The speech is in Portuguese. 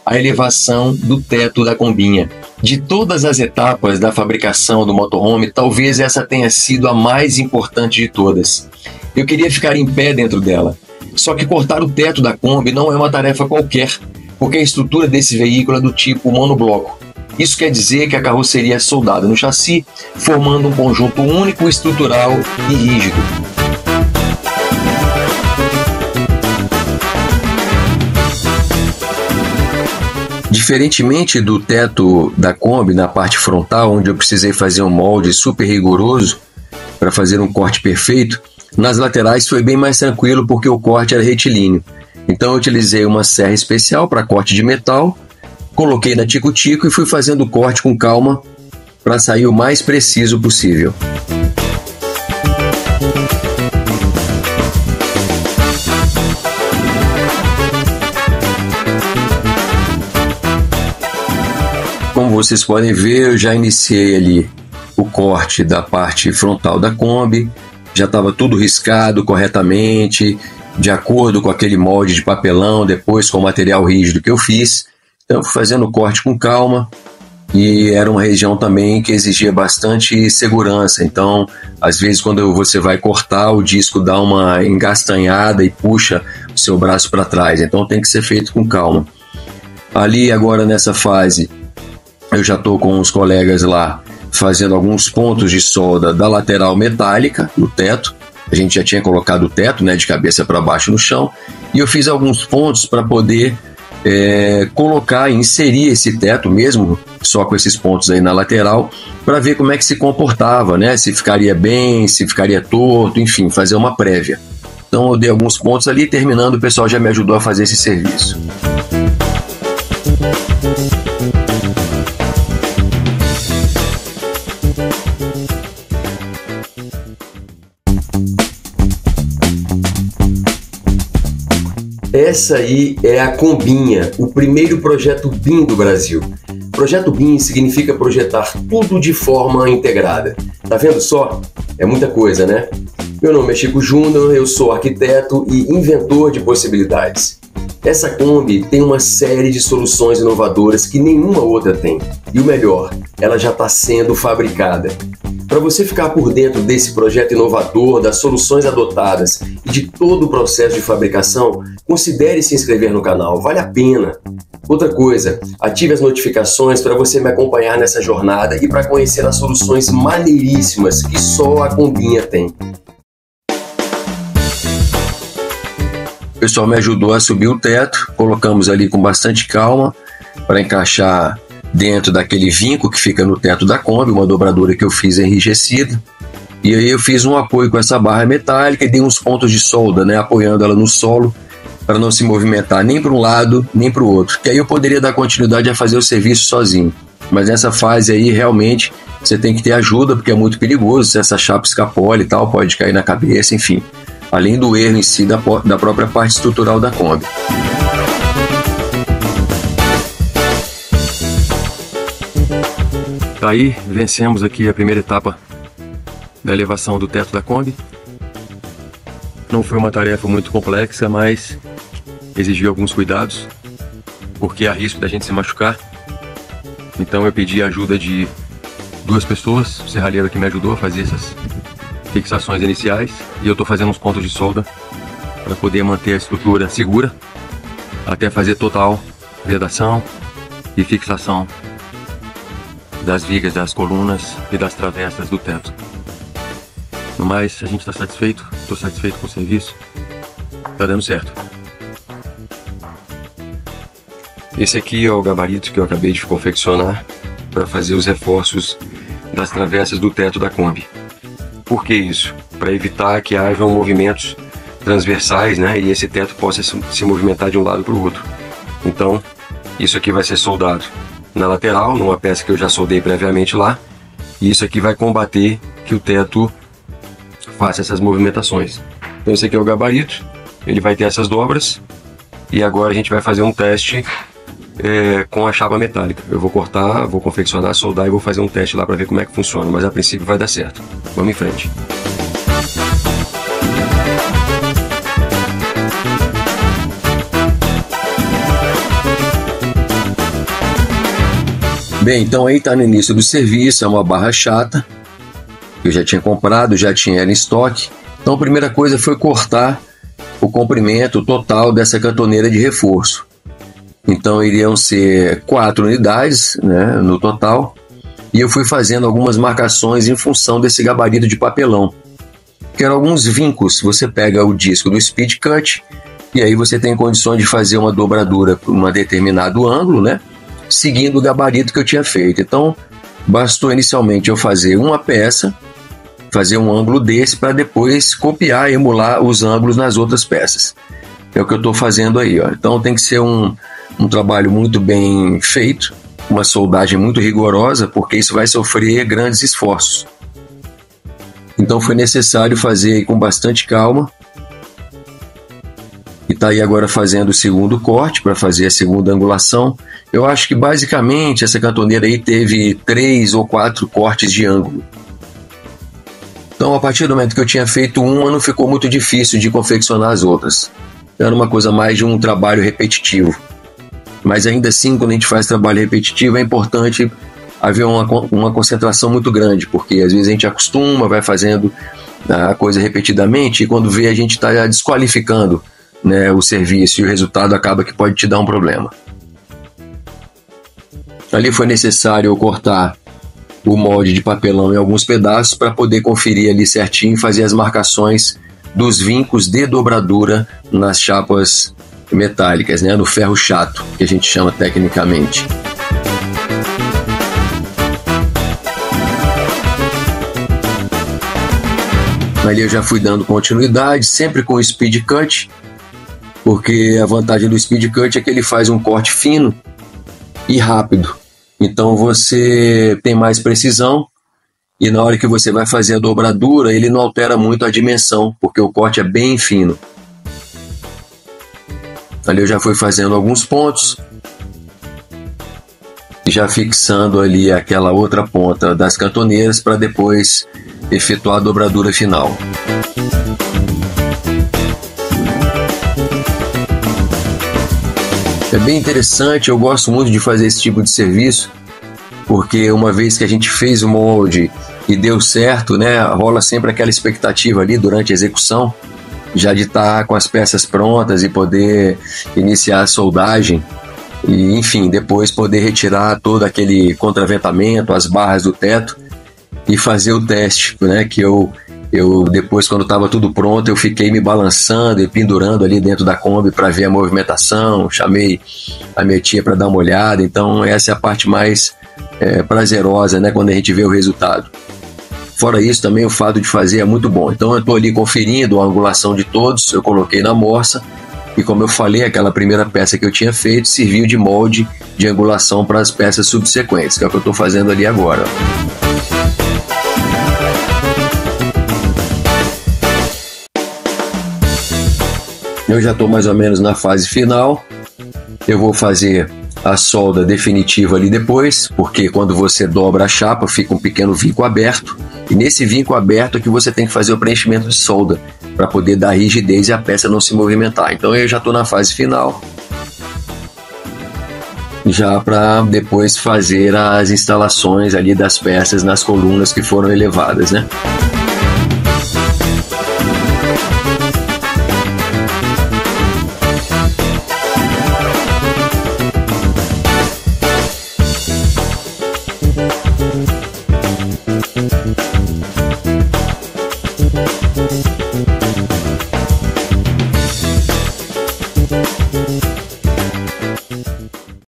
a elevação do teto da combinha. De todas as etapas da fabricação do motorhome, talvez essa tenha sido a mais importante de todas. Eu queria ficar em pé dentro dela. Só que cortar o teto da Kombi não é uma tarefa qualquer, porque a estrutura desse veículo é do tipo monobloco. Isso quer dizer que a carroceria é soldada no chassi, formando um conjunto único, estrutural e rígido. Diferentemente do teto da Kombi, na parte frontal, onde eu precisei fazer um molde super rigoroso para fazer um corte perfeito, nas laterais foi bem mais tranquilo porque o corte era retilíneo. Então eu utilizei uma serra especial para corte de metal, coloquei na tico-tico e fui fazendo o corte com calma para sair o mais preciso possível. Como vocês podem ver, eu já iniciei ali o corte da parte frontal da Kombi, já estava tudo riscado corretamente, de acordo com aquele molde de papelão, depois com o material rígido que eu fiz. Então, fui fazendo o corte com calma, e era uma região também que exigia bastante segurança. Então, às vezes, quando você vai cortar, o disco dá uma engastanhada e puxa o seu braço para trás. Então, tem que ser feito com calma. Ali, agora, nessa fase, eu já estou com os colegas lá fazendo alguns pontos de solda da lateral metálica no teto. A gente já tinha colocado o teto, né, de cabeça para baixo no chão, e eu fiz alguns pontos para poder colocar e inserir esse teto mesmo, só com esses pontos aí na lateral, para ver como é que se comportava, né, se ficaria bem, se ficaria torto, enfim, fazer uma prévia. Então eu dei alguns pontos ali, terminando, o pessoal já me ajudou a fazer esse serviço. Essa aí é a Kombinha, o primeiro projeto BIM do Brasil. Projeto BIM significa projetar tudo de forma integrada. Tá vendo só? É muita coisa, né? Meu nome é Chico Júnior, eu sou arquiteto e inventor de possibilidades. Essa Kombi tem uma série de soluções inovadoras que nenhuma outra tem. E o melhor, ela já está sendo fabricada. Para você ficar por dentro desse projeto inovador, das soluções adotadas e de todo o processo de fabricação, considere se inscrever no canal, vale a pena. Outra coisa, ative as notificações para você me acompanhar nessa jornada e para conhecer as soluções maneiríssimas que só a Kombinha tem. O pessoal me ajudou a subir o teto, colocamos ali com bastante calma para encaixar dentro daquele vinco que fica no teto da Kombi, uma dobradura que eu fiz enrijecida. E aí eu fiz um apoio com essa barra metálica e dei uns pontos de solda, né, apoiando ela no solo para não se movimentar nem para um lado nem para o outro. Que aí eu poderia dar continuidade a fazer o serviço sozinho. Mas nessa fase aí realmente você tem que ter ajuda porque é muito perigoso, se essa chapa escapola e tal, pode cair na cabeça, enfim. Além do erro em si da própria parte estrutural da Kombi. Aí vencemos aqui a primeira etapa da elevação do teto da Kombi. Não foi uma tarefa muito complexa, mas exigiu alguns cuidados, porque há risco da gente se machucar. Então eu pedi a ajuda de duas pessoas, o serralheiro que me ajudou a fazer essas fixações iniciais, e eu estou fazendo uns pontos de solda para poder manter a estrutura segura até fazer total vedação e fixação das vigas, das colunas e das travessas do teto. No mais, a gente está satisfeito, estou satisfeito com o serviço, está dando certo. Esse aqui é o gabarito que eu acabei de confeccionar para fazer os reforços das travessas do teto da Kombi. Por que isso? Para evitar que hajam movimentos transversais, né, e esse teto possa se movimentar de um lado para o outro. Então, isso aqui vai ser soldado na lateral, numa peça que eu já soldei previamente lá, e isso aqui vai combater que o teto faça essas movimentações. Então esse aqui é o gabarito, ele vai ter essas dobras, e agora a gente vai fazer um teste com a chapa metálica. Eu vou cortar, vou confeccionar, soldar e vou fazer um teste lá para ver como é que funciona, mas a princípio vai dar certo. Vamos em frente. Bem, então aí está no início do serviço, é uma barra chata, que eu já tinha comprado, já tinha ela em estoque. Então a primeira coisa foi cortar o comprimento total dessa cantoneira de reforço. Então iriam ser 4 unidades, né, no total, e eu fui fazendo algumas marcações em função desse gabarito de papelão, que eram alguns vincos. Você pega o disco do Speed Cut e aí você tem condições de fazer uma dobradura por um determinado ângulo, né, seguindo o gabarito que eu tinha feito. Então bastou inicialmente eu fazer uma peça, fazer um ângulo desse para depois copiar e emular os ângulos nas outras peças. É o que eu estou fazendo aí, ó. Então tem que ser um trabalho muito bem feito, uma soldagem muito rigorosa, porque isso vai sofrer grandes esforços. Então foi necessário fazer com bastante calma. E está aí agora fazendo o segundo corte para fazer a segunda angulação. Eu acho que basicamente essa cantoneira aí teve 3 ou 4 cortes de ângulo. Então a partir do momento que eu tinha feito uma, não ficou muito difícil de confeccionar as outras. Era uma coisa mais de um trabalho repetitivo. Mas ainda assim, quando a gente faz trabalho repetitivo, é importante haver uma concentração muito grande, porque às vezes a gente acostuma, vai fazendo a coisa repetidamente, e quando vê a gente está desqualificando, né, o serviço, e o resultado acaba que pode te dar um problema. Ali foi necessário eu cortar o molde de papelão em alguns pedaços para poder conferir ali certinho e fazer as marcações dos vincos de dobradura nas chapas metálicas, né, no ferro chato, que a gente chama tecnicamente. Ali eu já fui dando continuidade, sempre com o Speed Cut, porque a vantagem do Speed Cut é que ele faz um corte fino e rápido. Então você tem mais precisão e na hora que você vai fazer a dobradura, ele não altera muito a dimensão, porque o corte é bem fino. Ali eu já fui fazendo alguns pontos, já fixando ali aquela outra ponta das cantoneiras para depois efetuar a dobradura final. É bem interessante, eu gosto muito de fazer esse tipo de serviço, porque uma vez que a gente fez o molde e deu certo, né, rola sempre aquela expectativa ali durante a execução, já de estar com as peças prontas e poder iniciar a soldagem e, enfim, depois poder retirar todo aquele contraventamento, as barras do teto e fazer o teste, né, que eu depois, quando estava tudo pronto, eu fiquei me balançando e pendurando ali dentro da Kombi para ver a movimentação, chamei a minha tia para dar uma olhada. Então essa é a parte mais prazerosa, né, quando a gente vê o resultado. Fora isso, também o fato de fazer é muito bom. Então eu estou ali conferindo a angulação de todos, eu coloquei na morsa e, como eu falei, aquela primeira peça que eu tinha feito serviu de molde de angulação para as peças subsequentes, que é o que eu estou fazendo ali agora. Eu já estou mais ou menos na fase final. Eu vou fazer a solda definitiva ali depois, porque quando você dobra a chapa fica um pequeno vinco aberto, e nesse vinco aberto é que você tem que fazer o preenchimento de solda para poder dar rigidez e a peça não se movimentar. Então eu já estou na fase final, já para depois fazer as instalações ali das peças nas colunas que foram elevadas, né?